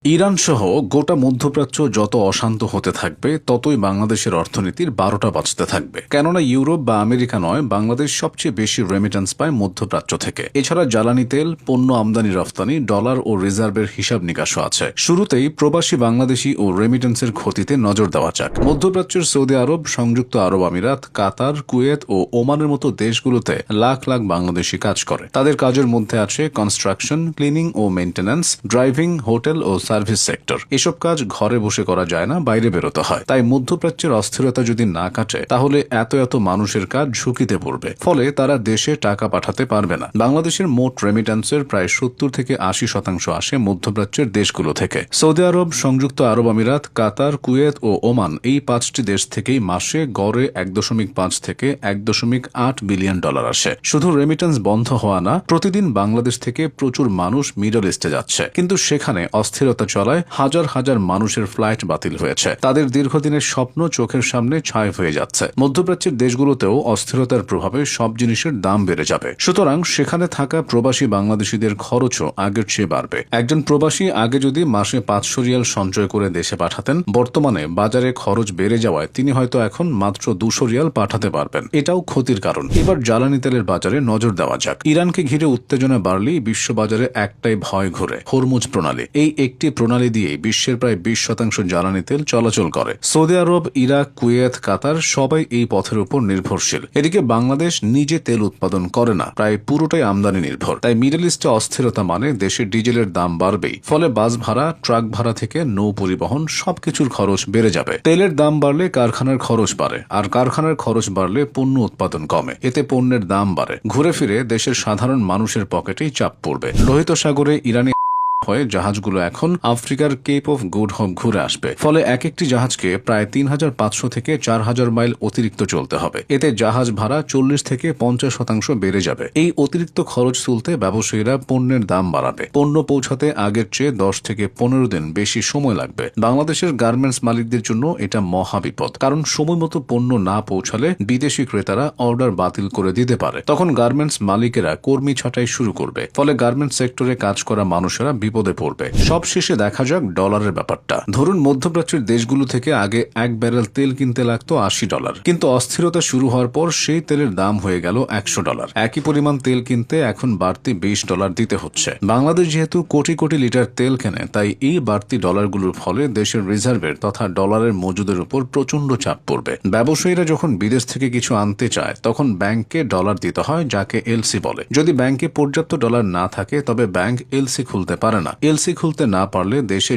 Iran সহ গোটা মধ্যপ্রাচ্য যত অশান্ত হতে থাকবে ততই বাংলাদেশের অর্থনীতির 12টা বাজতে থাকবে। কেননা ইউরোপ বা আমেরিকা নয়, বাংলাদেশ সবচেয়ে বেশি রেমিটেন্স পায় মধ্যপ্রাচ্য থেকে। এছাড়া জ্বালানি তেল, পণ্য আমদানি রফতানি, ডলার ও রিজার্ভের হিসাব নিকাশও আছে। শুরুতেই প্রবাসী বাংলাদেশি ও রেমিটেন্সের ক্ষতিতে নজর দেওয়া যাক। মধ্যপ্রাচ্যের সৌদি আরব, সংযুক্ত আরব আমিরাত, কাতার, কুয়েত ও ওমানের মতো দেশগুলোতে লাখ লাখ বাংলাদেশি কাজ করে। তাদের কাজের মধ্যে আছে কনস্ট্রাকশন, ক্লিনিং ও মেইনটেন্যান্স, ড্রাইভিং, হোটেল ও সার্ভিস সেক্টর। এসব কাজ ঘরে বসে করা যায় না, বাইরে বেরোতে হয়। তাই মধ্যপ্রাচ্যের অস্থিরতা যদি না কাটে তাহলে এত মানুষের কাজ ঝুঁকিতে পড়বে, ফলে তারা দেশে টাকা পাঠাতে পারবে না। বাংলাদেশের মোট রেমিট্যান্সের প্রায় 70 থেকে 80% আসে মধ্যপ্রাচ্যের দেশগুলো থেকে। সৌদি আরব, সংযুক্ত আরব আমিরাত, কাতার, কুয়েত ও ওমান এই 5টি দেশ থেকেই মাসে গড়ে 1.5 থেকে 1.8 বিলিয়ন ডলার আসে। শুধু রেমিট্যান্স বন্ধ হওয়া না, প্রতিদিন বাংলাদেশ থেকে প্রচুর মানুষ মিডল ইস্টে যাচ্ছে, কিন্তু সেখানে অস্থিরতা চলায় হাজার হাজার মানুষের ফ্লাইট বাতিল হয়েছে। তাদের দীর্ঘদিনের স্বপ্ন চোখের সামনে ছাই হয়ে যাচ্ছে। মধ্যপ্রাচ্যের দেশগুলোতেও অস্থিরতার প্রভাবে সব জিনিসের দাম বেড়ে যাবে। সুতরাং সেখানে থাকা প্রবাসী বাংলাদেশিদের খরচও আগের চেয়ে বাড়বে। একজন প্রবাসী আগে যদি মাসে 500 রিয়াল সঞ্চয় করে দেশে পাঠাতেন, বর্তমানে বাজারে খরচ বেড়ে যাওয়ায় তিনি হয়তো এখন মাত্র 200 রিয়াল পাঠাতে পারবেন। এটাও ক্ষতির কারণ। এবার জ্বালানি তেলের বাজারে নজর দেওয়া যাক। ইরানকে ঘিরে উত্তেজনা বাড়লেই বিশ্ববাজারে একটাই ভয় ঘোরে, হরমুজ প্রণালী। এই একটি প্রণালী দিয়ে বিশ্বের প্রায় 20% জ্বালানি তেল চলাচল করে। সৌদি আরব, ইরাক, কুয়েত, কাতার সবাই এই পথের উপর নির্ভরশীল। এদিকে বাংলাদেশ নিজে তেল উৎপাদন করে না, প্রায় পুরোটাই আমদানি নির্ভর। তাই মিডল ইস্টে অস্থিরতা মানে দেশে ডিজেলের দাম বাড়বেই। ফলে বাস ভাড়া, ট্রাক ভাড়া থেকে নৌ পরিবহন সবকিছুর খরচ বেড়ে যাবে। তেলের দাম বাড়লে কারখানার খরচ বাড়ে, আর কারখানার খরচ বাড়লে পণ্য উৎপাদন কমে। এতে পণ্যের দাম বাড়ে। ঘুরে ফিরে দেশের সাধারণ মানুষের পকেটেই চাপ পড়বে। লোহিত সাগরে ইরানি হয়ে জাহাজগুলো এখন আফ্রিকার কেপ অফ গুড হোপ ঘুরে আসবে। ফলে এক একটি জাহাজকে প্রায় 3500 থেকে 4000 মাইল অতিরিক্ত চলতে হবে। এতে জাহাজ ভাড়া 40 থেকে 50% বেড়ে যাবে। এই অতিরিক্ত খরচ তুলতে ব্যবসায়ীরা পণ্যের দাম বাড়াবে। পণ্য পৌঁছাতে আগের চেয়ে 10 থেকে 15 দিন বেশি সময় লাগবে। বাংলাদেশের গার্মেন্টস মালিকদের জন্য এটা মহা বিপদ, কারণ সময় মতো পণ্য না পৌঁছালে বিদেশি ক্রেতারা অর্ডার বাতিল করে দিতে পারে। তখন গার্মেন্টস মালিকেরা কর্মী ছাঁটাই শুরু করবে। ফলে গার্মেন্টস সেক্টরে কাজ করা মানুষেরা বিপদে পড়বে। সব শেষে দেখা যাক ডলারের ব্যাপারটা। ধরুন মধ্যপ্রাচ্যের দেশগুলো থেকে আগে 1 ব্যারেল তেল কিনতে লাগতো $80, কিন্তু অস্থিরতা শুরু হওয়ার পর সেই তেলের দাম হয়ে গেল $100। একই পরিমাণ তেল কিনতে এখন বাড়তি $20 দিতে হচ্ছে। বাংলাদেশ যেহেতু কোটি কোটি লিটার তেল কেনে, তাই এই বাড়তি ডলারগুলোর ফলে দেশের রিজার্ভের তথা ডলারের মজুদের উপর প্রচন্ড চাপ পড়বে। ব্যবসায়ীরা যখন বিদেশ থেকে কিছু আনতে চায় তখন ব্যাংকে ডলার দিতে হয়, যাকে এলসি বলে। যদি ব্যাংকে পর্যাপ্ত ডলার না থাকে তবে ব্যাংক এলসি খুলতে পারে না। এলসি খুলতে না পারলে দেশে